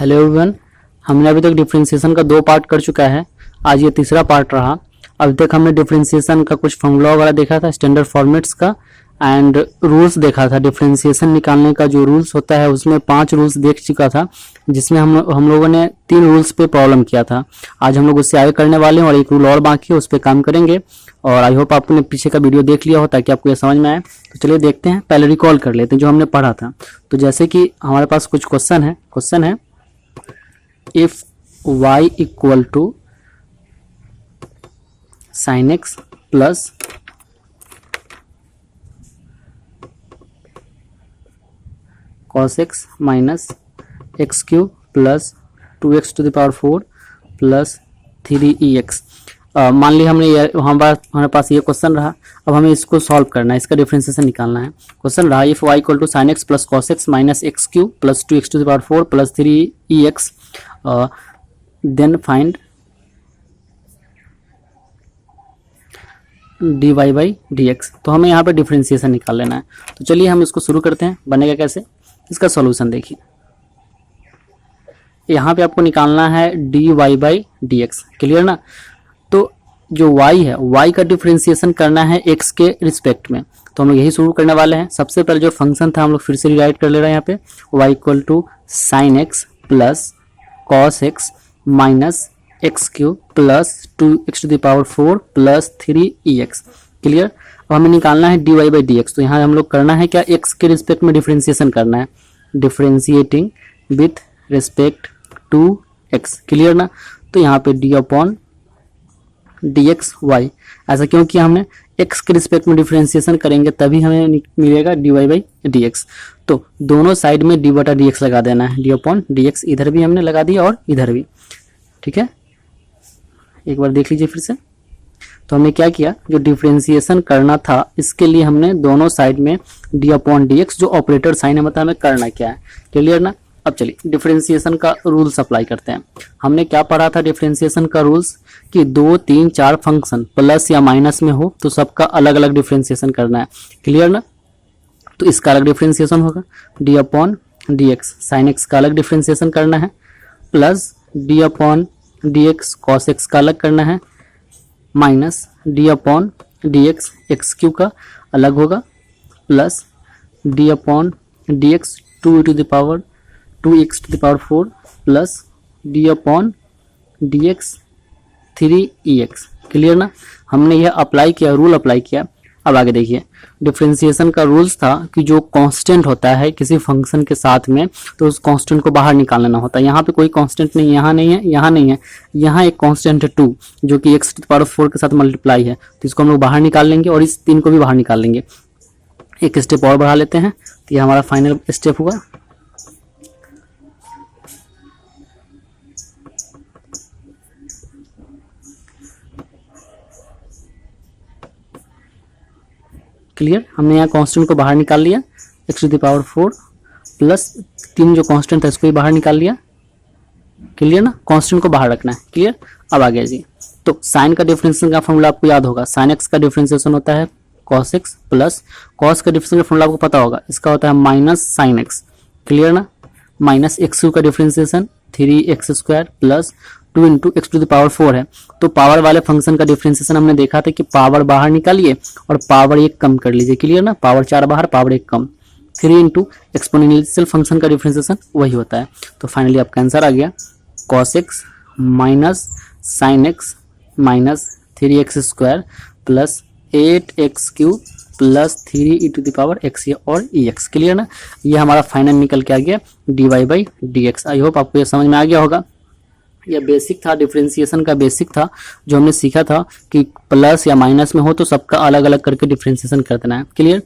Hello everyone. हमने अभी तक डिफरेंशिएशन का 2 पार्ट कर चुका है। आज ये तीसरा पार्ट रहा। अभी तक हमने डिफरेंशिएशन का कुछ फॉर्मूला वगैरह देखा था, स्टैंडर्ड फॉर्मेट्स का एंड रूल्स देखा था। डिफरेंशिएशन निकालने का जो रूल्स होता है उसमें 5 रूल्स देख चुका था, जिसमें हम लोगों ने 3 रूल्स पे प्रॉब्लम किया था। आज हम लोग उससे आगे करने वाले हैं और एक रूल और बाकी है, उस पर काम करेंगे। और आई होप आपने पीछे का वीडियो देख लिया हो ताकि आपको ये समझ में आए। तो चलिए देखते हैं, पहले रिकॉल कर लेते हैं जो हमने पढ़ा था। तो जैसे कि हमारे पास कुछ क्वेश्चन है if y equal to sin x plus cos x minus x cube plus 2x to the power 4 plus 3ex। मान ली हमारे पास ये क्वेश्चन रहा। अब हमें इसको सॉल्व करना है, इसका डिफरेंशिएशन निकालना है। क्वेश्चन रहा if y equal to sine x plus cos x minus x cube plus 2x to the power 4 plus 3ex then find dy by dx। तो हमें यहाँ पे डिफरेंशिएशन निकाल लेना है। तो चलिए हम इसको शुरू करते हैं। बनेगा कैसे, इसका सॉल्यूशन देखिए। यहाँ पे आपको निकालना है dy बाई dx, क्लियर ना। तो जो y है, y का डिफरेंशिएशन करना है x के रिस्पेक्ट में। तो हम लोग यही शुरू करने वाले हैं। सबसे पहले जो फंक्शन था हम लोग फिर से रिराइट कर ले रहे हैं यहाँ पे, y equal to sine x plus cos x minus x cube plus 2x to the power 4 plus 3ex, clear. अब हमें निकालना है dy बाई dx। तो यहाँ हम लोग करना है क्या, x के रिस्पेक्ट में डिफरेंशिएशन करना है, differentiating with respect to x, clear ना। तो यहाँ पे d अपॉन dx y, ऐसा क्यों किया हमने, x के रिस्पेक्ट में डिफरेंशिएशन करेंगे तभी हमें मिलेगा dy बाई dx। तो दोनों साइड में d बटा dx लगा देना है, d अपॉन dx इधर भी हमने लगा दिया और इधर भी, ठीक है। एक बार देख लीजिए फिर से। तो हमने क्या किया, जो डिफरेंशिएशन करना था इसके लिए हमने दोनों साइड में d अपॉन dx जो ऑपरेटर साइन है, मतलब हमें करना क्या है, क्लियर ना। अब चलिए डिफरेंशिएशन का रूल्स अप्लाई करते हैं। हमने क्या पढ़ा था डिफरेंशिएशन का रूल्स, कि 2, 3, 4 फंक्शन प्लस या माइनस में हो तो सबका अलग अलग डिफरेंशिएशन करना है, क्लियर ना। तो इसका अलग डिफरेंशिएशन होगा d upon dx, sine x का अलग डिफरेंशिएशन करना है, plus d upon dx cos x का अलग करना है, minus d upon dx x Q का अलग होगा, plus d upon dx 2x to the power 4 plus d upon dx 3ex, clear ना। हमने यह अप्लाई किया, रूल अप्लाई किया। अब आगे देखिए, डिफरेंशिएशन का रूल्स था कि जो कांस्टेंट होता है किसी फंक्शन के साथ में तो उस कांस्टेंट को बाहर निकालना होता है। यहाँ पे कोई कांस्टेंट नहीं, यहाँ नहीं है, यहाँ नहीं है, यहाँ एक कांस्टेंट है 2 जो कि x to the power 4 के साथ मल्टीप्लाई है। तो इसको हम लोग बाहर निकाल लेंगे और इस 3 को भी बाहर निकाल लेंगे। एक स्टेप और बढ़ा लेते हैं, तो ये हमारा फाइनल स्टेप हुआ। क्लियर, हमने यहाँ कांस्टेंट को बाहर निकाल लिया, x to the power 4 plus 3 जो कांस्टेंट था इसको भी बाहर निकाल लिया, क्लियर ना। कांस्टेंट को बाहर रखना है, क्लियर। अब आ गया जी, तो साइन का डिफरेंशिएशन का फॉर्मूला आपको याद होगा। साइन एक्स का डिफरेंशिएशन होता है cos x प्लस cos का डिफरेंशिएशन का फॉर्मूला आपको पता होगा, इसका होता है माइनस साइन एक्स, क्लियर ना। माइनस एक्स का differentiation 3x square plus 2 into x to the power 4 है। तो पावर वाले फंक्शन का डिफरेंशिएशन हमने देखा था कि पावर बाहर निकालिए और पावर 1 कम कर लीजिए, क्लियर ना। पावर 4 बाहर, पावर 1 कम, 3 इंटू एक्सपोनेंशियल फंक्शन का डिफरेंशिएशन वही होता है। तो फाइनली आपका आंसर आ गया cos x minus sine x minus 3x square plus 8x cube plus 3 to the power x और ex, क्लियर ना। ये हमारा फाइनल निकल के आ गया dy by dx। I hope आपको ये समझ में आ गया होगा। यह बेसिक था, डिफरेंशिएशन का बेसिक था जो हमने सीखा था कि प्लस या माइनस में हो तो सबका अलग अलग करके डिफरेंशिएशन कर देना है, क्लियर।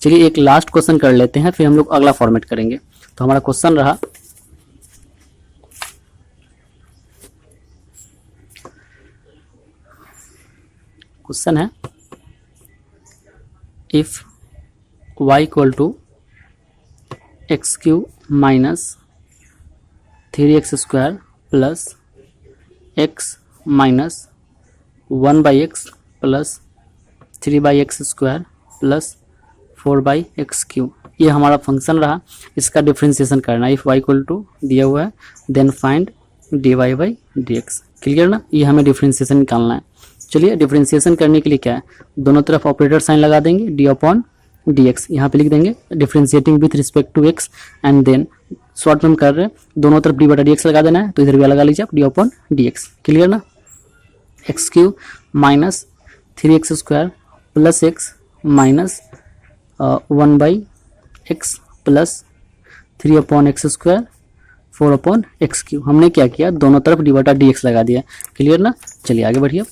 चलिए एक लास्ट क्वेश्चन कर लेते हैं, फिर हम लोग अगला फॉर्मेट करेंगे। तो हमारा क्वेश्चन रहा, क्वेश्चन है if y equal to x cube minus 3x square plus x minus 1 by x plus 3 by x square plus 4 by x cube ये हमारा फंक्शन रहा, इसका डिफ्रेंसिएशन करना है। इफ y इक्वल टू दिया हुआ है then find dy by dx। Clear ना, ये हमें डिफ्रेंसिएशन निकालना है। चलिए डिफ्रेंसिएशन करने के लिए क्या है, दोनों तरफ ऑपरेटर साइन लगा देंगे, डी अपॉन डी एक्स यहाँ पे लिख देंगे, differentiating with respect to x, and then short में कर रहे हैं दोनों तरफ डी बटा डी एक्स लगा देना है, तो इधर भी लगा लीजिए आप d upon d x. Clear ना, x cube minus 3x square plus x minus 1 by x plus 3 upon x square 4 upon x cube. हमने क्या किया, दोनों तरफ डी बटा डी एक्स लगा दिया। क्लियर ना, चलिए आगे बढ़िए।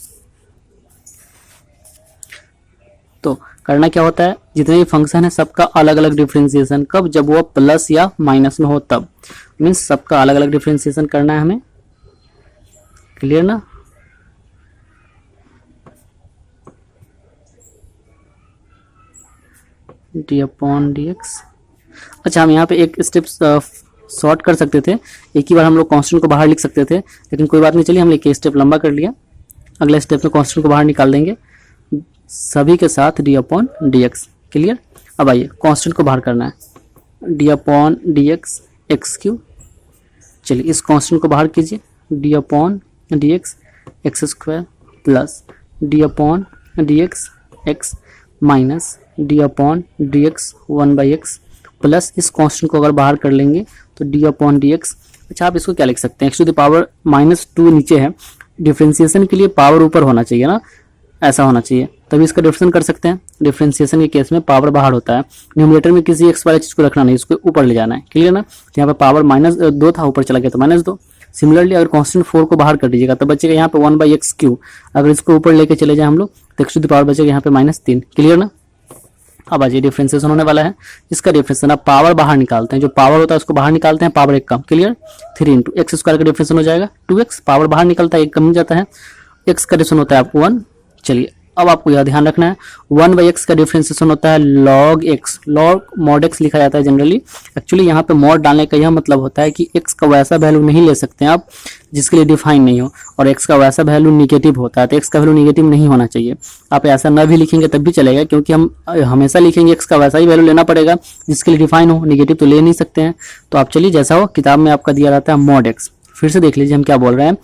तो करना क्या होता है, जितने भी फंक्शन है सबका अलग अलग डिफरेंशिएशन, कब, जब वो प्लस या माइनस में हो तब, मीन्स सबका अलग अलग डिफरेंशिएशन करना है हमें। क्लियर ना, डी अपॉन डी एक्स। अच्छा, हम यहाँ पे एक स्टेप शॉर्ट कर सकते थे, एक ही बार हम लोग कांस्टेंट को बाहर लिख सकते थे, लेकिन कोई बात नहीं, चलिए हमने एक स्टेप लंबा कर लिया। अगले स्टेप में कांस्टेंट को बाहर निकाल देंगे सभी के साथ D upon d x. Clear, अब आइए कांस्टेंट को बाहर करना है, D upon d x x Q. चलिए इस कांस्टेंट को बाहर कीजिए, D upon d x x square plus D upon d x x minus D upon d x 1 by x plus इस कांस्टेंट को अगर बाहर कर लेंगे तो डी अपॉन डी एक्स। अच्छा, आप इसको क्या लिख सकते हैं, एक्स टू द पावर -2 नीचे है, डिफ्रेंसिएशन के लिए पावर ऊपर होना चाहिए ना, ऐसा होना चाहिए, तभी इसका डिफ्रेंशिएशन कर सकते हैं। डिफ्रेंसिएशन के केस में पावर बाहर होता है, न्यूमरेटर में किसी एक्स वाली चीज को रखना नहीं, इसको ऊपर ले जाना है। क्लियर ना, तो यहाँ पे पावर -2 था, ऊपर चला गया तो -2। सिमिलरली अगर कांस्टेंट 4 को बाहर कर दीजिएगा तो बचेगा यहाँ पे 1 बाई एक्स क्यू, अगर इसको ऊपर लेके चले जाए हम लोग तो एक्स टू द पावर बचेगा यहाँ पे -3। क्लियर ना, अब आज ये डिफ्रेंसिएशन होने वाला है, इसका डिफ्रेंसिएशन अब पावर बाहर निकालते हैं, जो पावर होता है उसको बाहर निकालते हैं, पावर एक कम। क्लियर, 3 इंटू एक्स स्क्वायर का डिफ्रेंसिएशन हो जाएगा 2x, पावर बाहर निकलता है, एक कम जाता है, एक्स का डिफ्रेंसिएशन होता है आप 1। चलिए अब आपको यह ध्यान रखना है, 1 बाई एक्स का डिफ्रेंसिएशन होता है log x, log mod x लिखा जाता है जनरली। एक्चुअली यहाँ पे मॉड डालने का यह मतलब होता है कि एक्स का वैसा वैल्यू नहीं ले सकते हैं आप जिसके लिए डिफाइन नहीं हो, और एक्स का वैसा वैल्यू निगेटिव होता है, तो एक्स का वैल्यू निगेटिव नहीं होना चाहिए। आप ऐसा न भी लिखेंगे तब भी चलेगा, क्योंकि हम हमेशा लिखेंगे एक्स का वैसा ही वैल्यू लेना पड़ेगा जिसके लिए डिफाइन हो, निगेटिव तो ले नहीं सकते हैं। तो आप चलिए जैसा हो किताब में आपका दिया रहता है मॉड एक्स, फिर से देख लीजिए हम क्या बोल रहे हैं,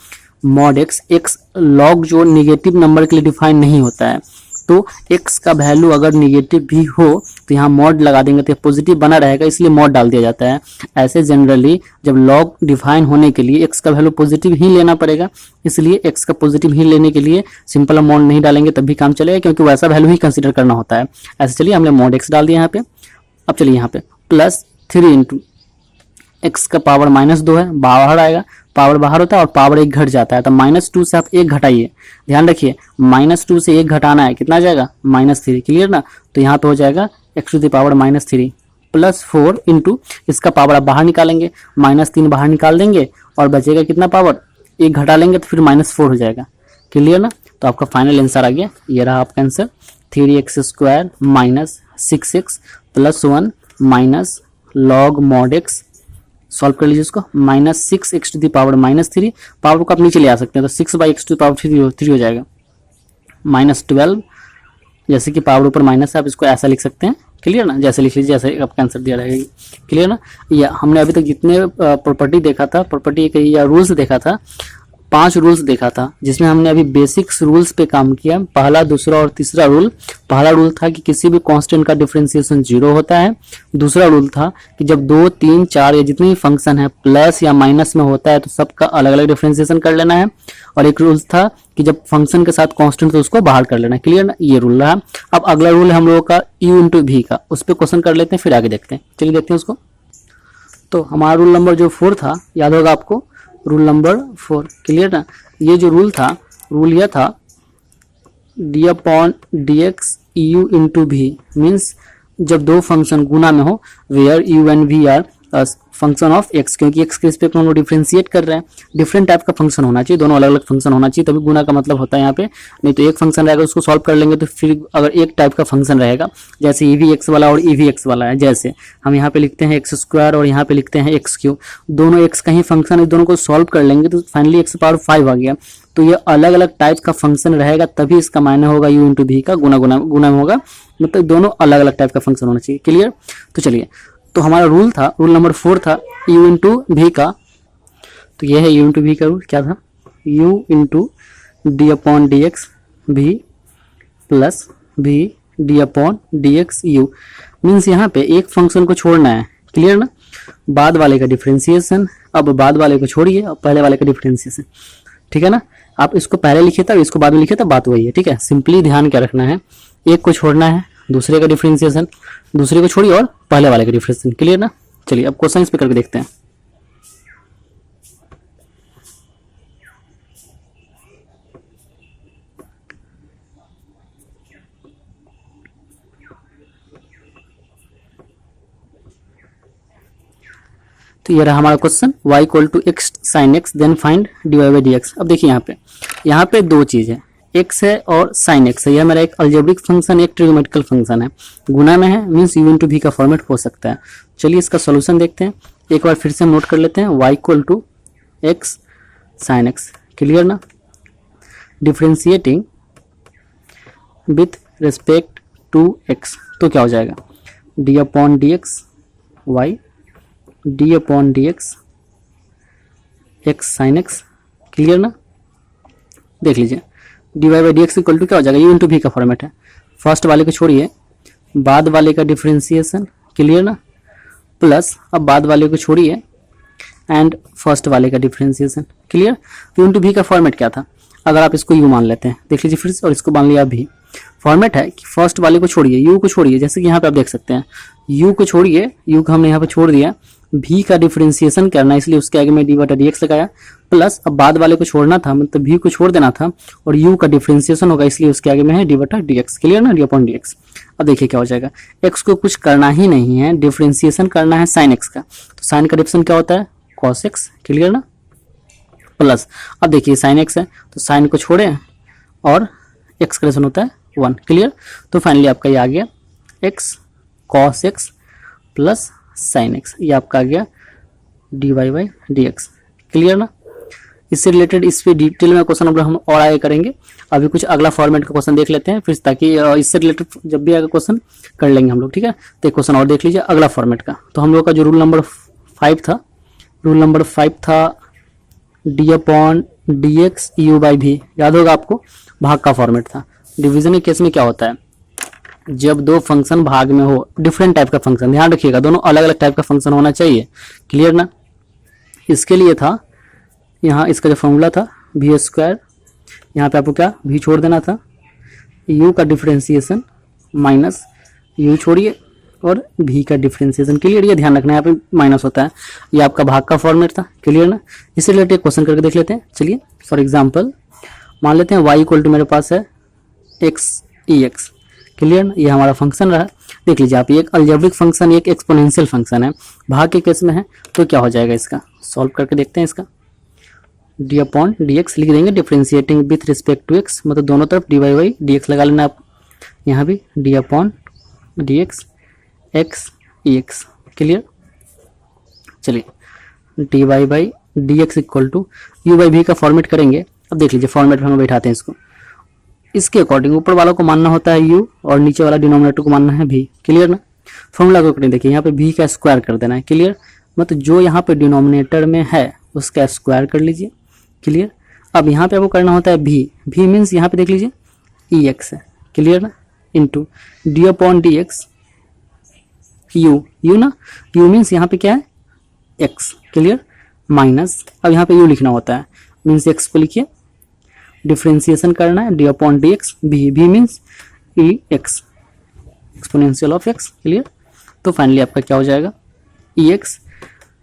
मॉड एक्स, एक्स लॉग जो निगेटिव नंबर के लिए डिफाइन नहीं होता है, तो x का वैल्यू अगर निगेटिव भी हो तो यहाँ मॉड लगा देंगे तो पॉजिटिव बना रहेगा, इसलिए मॉड डाल दिया जाता है। ऐसे जनरली जब लॉग डिफाइन होने के लिए x का वैल्यू पॉजिटिव ही लेना पड़ेगा, इसलिए x का पॉजिटिव ही लेने के लिए सिंपल मॉड नहीं डालेंगे तब भी काम चलेगा, क्योंकि वैसा वैल्यू ही कंसीडर करना होता है। ऐसे चलिए हमने मॉड x डाल दिया यहाँ पे। अब चलिए यहाँ पे प्लस 3 इंटू एक्स का पावर -2 है, बाहर आएगा, पावर बाहर होता है और पावर 1 घट जाता है, तो -2 से आप 1 घटाइए, ध्यान रखिए -2 से 1 घटाना है, कितना जाएगा -3। क्लियर ना, तो यहाँ पे हो जाएगा x to the power -3 plus 4 into इसका पावर आप बाहर निकालेंगे, -3 बाहर निकाल देंगे और बचेगा कितना पावर, 1 घटा लेंगे तो फिर -4 हो जाएगा। क्लियर ना, तो आपका फाइनल आंसर आ गया, ये रहा आपका answer, 3x square minus 6x plus 1 minus log mod x. Solve कर लीजिए इसको, -6x to the power -3, power को आप नीचे ले आ सकते हैं, तो 6 by x to the power 3 हो जाएगा, -12, जैसे कि पावर ऊपर माइनस है आप इसको ऐसा लिख सकते हैं। क्लियर ना, जैसे लिख लीजिए जैसे आपका आंसर दिया रहेगा। क्लियर ना, या हमने अभी तक जितने प्रॉपर्टी देखा था, प्रॉपर्टी या रूल्स देखा था, 5 रूल्स देखा था, जिसमें हमने अभी बेसिक्स रूल्स पे काम किया। पहला, दूसरा और तीसरा रूल। पहला रूल था कि किसी भी कांस्टेंट का डिफरेंशिएशन 0 होता है। दूसरा रूल था कि जब 2, 3, 4 या जितने भी फंक्शन है प्लस या माइनस में होता है तो सबका अलग अलग डिफरेंशिएशन कर लेना है। और एक रूल था कि जब फंक्शन के साथ कांस्टेंट तो उसको बाहर कर लेना है। क्लियर ना, ये रूल रहा। अब अगला रूल है हम लोगों का u इंटू v का, उस पर क्वेश्चन कर लेते हैं, फिर आगे देखते हैं। चलिए देखते हैं उसको। तो हमारा रूल नंबर जो 4 था, याद होगा आपको, रूल नंबर 4। क्लियर ना, ये जो रूल था, रूल यह था d upon d x u into भी, मीन्स जब 2 फंक्शन गुना में हो, where u and v are function of x, क्योंकि एक्स के रिस्पेक्ट में हम लोग डिफ्रेंशिएट कर रहे हैं, डिफरेंट टाइप का फंक्शन होना चाहिए, दोनों अलग अलग फंक्शन होना चाहिए, तभी गुना का मतलब होता है यहाँ पे। नहीं तो एक फंक्शन रहेगा उसको सॉल्व कर लेंगे तो फिर अगर एक टाइप का फंक्शन रहेगा, जैसे ई वी एक्स वाला और ई वी एक्स वाला है, जैसे हम यहाँ पे लिखते हैं एक्स स्क्वायर और यहाँ पे लिखते हैं एक्स क्यू, दोनों एक्स का ही फंक्शन है, दोनों को सॉल्व कर लेंगे तो फाइनली एक्स पावर 5 आ गया। तो ये अलग अलग टाइप का फंक्शन रहेगा, तभी इसका मायने होगा यू इंटू भी का गुना में होगा, मतलब दोनों अलग अलग टाइप का फंक्शन होना चाहिए। क्लियर? तो चलिए, तो हमारा रूल था, रूल नंबर 4 था u इंटू भी का। तो ये है u इंटू भी का रूल, क्या था? u into D upon d x भी प्लस भी d upon d x you. Means यहाँ पे एक फंक्शन को छोड़ना है। क्लियर ना? बाद वाले का डिफरेंशिएशन, अब बाद वाले को छोड़िए और पहले वाले का डिफरेंशिएशन। ठीक है ना? आप इसको पहले लिखे तब इसको बाद में लिखे तब बात वही है। ठीक है? सिंपली ध्यान क्या रखना है, एक को छोड़ना है, दूसरे का डिफरेंशिएशन, दूसरे को छोड़िए और पहले वाले का डिफरेंशिएशन। क्लियर ना? चलिए अब क्वेश्चन इस पे करके देखते हैं। तो ये रहा हमारा question, y equal to x sine x then find d y by d x. अब देखिए यहाँ पे दो चीज है, x है और साइन x है। यह मेरा एक अलजेब्रिक फंक्शन, एक ट्रिग्नोमेट्रिकल फंक्शन है, गुना में है, मीन्स u इंटू भी का फॉर्मेट हो सकता है। चलिए इसका सोल्यूशन देखते हैं। एक बार फिर से नोट कर लेते हैं, y equal to x sine x. Clear ना? Differentiating with respect to x, तो क्या हो जाएगा? D upon d x y d upon d x x sine x. Clear ना? देख लीजिए, d y by d x equal to क्या हो जाएगा? यू इंटू भी का फॉर्मेट है, फर्स्ट वाले को छोड़िए, बाद वाले का डिफरेंशिएशन। क्लियर ना? प्लस अब बाद वाले को छोड़िए एंड फर्स्ट वाले का डिफरेंशिएशन। क्लियर? यू इंटू भी का फॉर्मेट क्या था? अगर आप इसको यू मान लेते हैं, देख लीजिए फिर से, और इसको मान लिया भी। फॉर्मेट है कि फर्स्ट वाले को छोड़िए, यू को छोड़िए, जैसे कि यहाँ पे आप देख सकते हैं, यू को छोड़िए, यू को हमने यहाँ पे छोड़ दिया, भी का डिफरेंशिएशन करना, इसलिए उसके आगे में डी बटा डी एक्स लगाया, प्लस अब बाद वाले को छोड़ना था, मतलब भी को छोड़ देना था, और यू का डिफरेंशिएशन होगा, इसलिए उसके आगे में है डी बटा डी एक्स। क्लियर ना? D upon d x. अब देखिए क्या हो जाएगा, एक्स को कुछ करना ही नहीं है, डिफरेंशिएशन करना है साइन एक्स का, तो साइन का डिफरेंशिएशन क्या होता है? Cos x. क्लियर ना? प्लस अब देखिए साइन एक्स है, तो साइन को छोड़े और एक्स का डिफरेंशिएशन होता है 1। क्लियर? तो फाइनली आपका ये आ गया x cos x plus sine x, ये आपका आ गया d y by d x. Clear ना? इससे रिलेटेड इस पे डिटेल में क्वेश्चन हम और आगे करेंगे। अभी कुछ अगला फॉर्मेट का क्वेश्चन देख लेते हैं फिर, ताकि इससे रिलेटेड जब भी आएगा क्वेश्चन कर लेंगे हम लोग। ठीक है? तो एक क्वेश्चन और देख लीजिए अगला फॉर्मेट का। तो हम लोग का जो रूल नंबर 5 था, रूल नंबर 5 था d upon d x you by भी, याद होगा आपको, भाग का फॉर्मेट था। डिवीजन के केस में क्या होता है, जब दो फंक्शन भाग में हो, डिफरेंट टाइप का फंक्शन, ध्यान रखिएगा दोनों अलग अलग टाइप का फंक्शन होना चाहिए। क्लियर ना? इसके लिए था यहाँ इसका जो फॉर्मूला था भी स्क्वायर, यहाँ पे आपको क्या भी छोड़ देना था, यू का डिफरेंशिएशन माइनस यू छोड़िए और भी का डिफरेंशिएशन। क्लियर? ये ध्यान रखना है, यहाँ पे माइनस होता है, ये आपका भाग का फॉर्मेट था। क्लियर ना? इससे रिलेटेड क्वेश्चन करके देख लेते हैं। चलिए फॉर एग्जाम्पल मान लेते हैं y इक्वल टू मेरे पास है एक्स ई एक्स। क्लियर? ये हमारा फंक्शन रहा। देख लीजिए आप, ये एक अलजेब्रिक फंक्शन, एक एक्सपोनेंशियल फंक्शन है, भाग के केस में है, तो क्या हो जाएगा इसका सॉल्व करके देखते हैं। इसका डी अपॉन डी एक्स लिख देंगे, differentiating with respect to x, मतलब दोनों तरफ d y by d x लगा लेना आप, यहाँ भी d upon d x x e x. Clear? चलिए d y by d x equal to u by v का फॉर्मेट करेंगे। अब देख लीजिए फॉर्मेट में हम बैठाते हैं इसको, इसके अकॉर्डिंग ऊपर वालों को मानना होता है u और नीचे वाला डिनोमिनेटर को मानना है v। क्लियर ना? फॉर्मूला को करें, देखिए यहाँ पे v का स्क्वायर कर देना है। क्लियर? मतलब जो यहाँ पे डिनोमिनेटर में है उसका स्क्वायर कर लीजिए। क्लियर? अब यहाँ पे आपको करना होता है v मीन्स यहाँ पे देख लीजिए ई एक्स है। क्लियर ना? Into D upon d x you ना, u मीन्स यहाँ पे क्या है x। क्लियर? माइनस अब यहाँ पे u लिखना होता है, मीन्स x को लिखिए, डिफरेंशिएशन करना है डी अपॉन डी एक्स, भी means E x exponential of x. Clear? तो फाइनली आपका क्या हो जाएगा ई एक्स,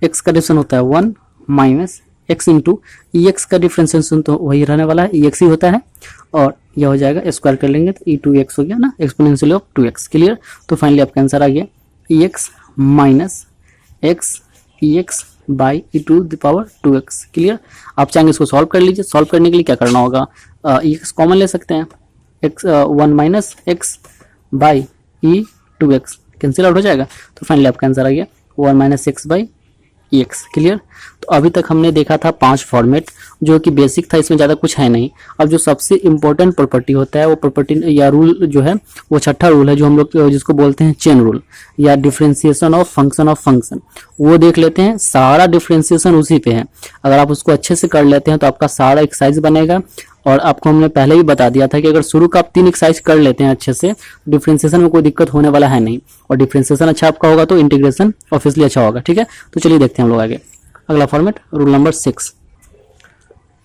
एक्स का डिफरेंस होता है 1 माइनस एक्स इंटू ई एक्स का डिफरेंशिएशन तो वही रहने वाला है, ई एक्स ही होता है, और यह हो जाएगा स्क्वायर कर लेंगे तो ई टू एक्स हो गया ना, एक्सपोनेंशियल ऑफ 2x। क्लियर? तो फाइनली आपका आंसर आ गया e x minus x e x by e to the power 2x। Clear? आप चाहेंगे इसको सॉल्व कर लीजिए। सॉल्व करने के लिए क्या करना होगा, ई एक्स कॉमन ले सकते हैं, x 1 minus x by E 2x cancel out हो जाएगा। तो फाइनली आपका आंसर आ गया 1 minus x by x. Clear. तो अभी तक हमने देखा था 5 फॉर्मेट जो कि बेसिक था, इसमें ज़्यादा कुछ है नहीं। अब जो सबसे इम्पोर्टेंट प्रॉपर्टी होता है वो प्रॉपर्टी या रूल जो है वो छठा रूल है, जो हम लोग जिसको बोलते हैं चेन रूल या डिफरेंशिएशन ऑफ फंक्शन। वो देख लेते हैं। सारा डिफरेंशिएशन उसी पे है। अगर आप उसको अच्छे से कर लेते हैं तो आपका सारा एक्सरसाइज बनेगा। और आपको हमने पहले ही बता दिया था कि अगर शुरू का आप 3 एक्सरसाइज कर लेते हैं अच्छे से, डिफरेंशिएशन में कोई दिक्कत होने वाला है नहीं। और डिफरेंशिएशन अच्छा आपका होगा तो इंटीग्रेशन ऑब्वियसली अच्छा होगा। ठीक है, तो चलिए देखते हैं हम लोग आगे। अगला फॉर्मेट रूल नंबर 6।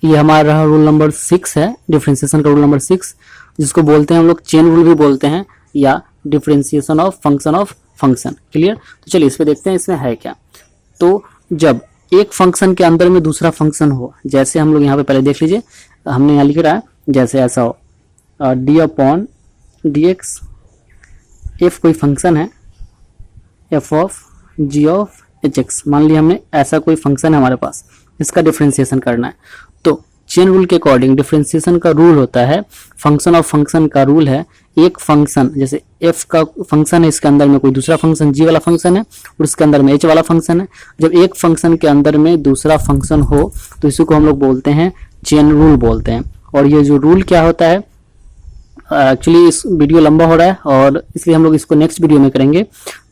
ये हमारा रूल नंबर 6 है, डिफरेंशिएशन का रूल नंबर 6, जिसको बोलते हैं हम लोग चेन रूल भी बोलते हैं या डिफरेंशिएशन ऑफ फंक्शन। क्लियर। तो चलिए इस पे देखते हैं इसमें है क्या। तो जब एक फंक्शन के अंदर में दूसरा फंक्शन हो, जैसे हम लोग यहाँ पे पहले देख लीजिए, हमने यहाँ लिख रहा है जैसे ऐसा हो d upon d x, f कोई फंक्शन है, f of g of h x. मान लिया हमने ऐसा कोई फंक्शन है हमारे पास, इसका डिफरेंशिएशन करना है। तो चेन रूल के अकॉर्डिंग डिफरेंशिएशन का रूल होता है, फंक्शन का रूल है, एक फंक्शन जैसे एफ का फंक्शन है, इसके अंदर में कोई दूसरा फंक्शन जी वाला फंक्शन है और इसके अंदर में एच वाला फंक्शन है। जब एक फंक्शन के अंदर में दूसरा फंक्शन हो तो इसी को हम लोग बोलते हैं चेन रूल बोलते हैं। और ये जो रूल क्या होता है, एक्चुअली इस वीडियो लंबा हो रहा है और इसलिए हम लोग इसको नेक्स्ट वीडियो में करेंगे।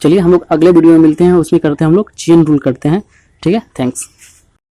चलिए हम लोग अगले वीडियो में मिलते हैं, उसमें करते हैं हम लोग चेन रूल करते हैं। ठीक है, थैंक्स।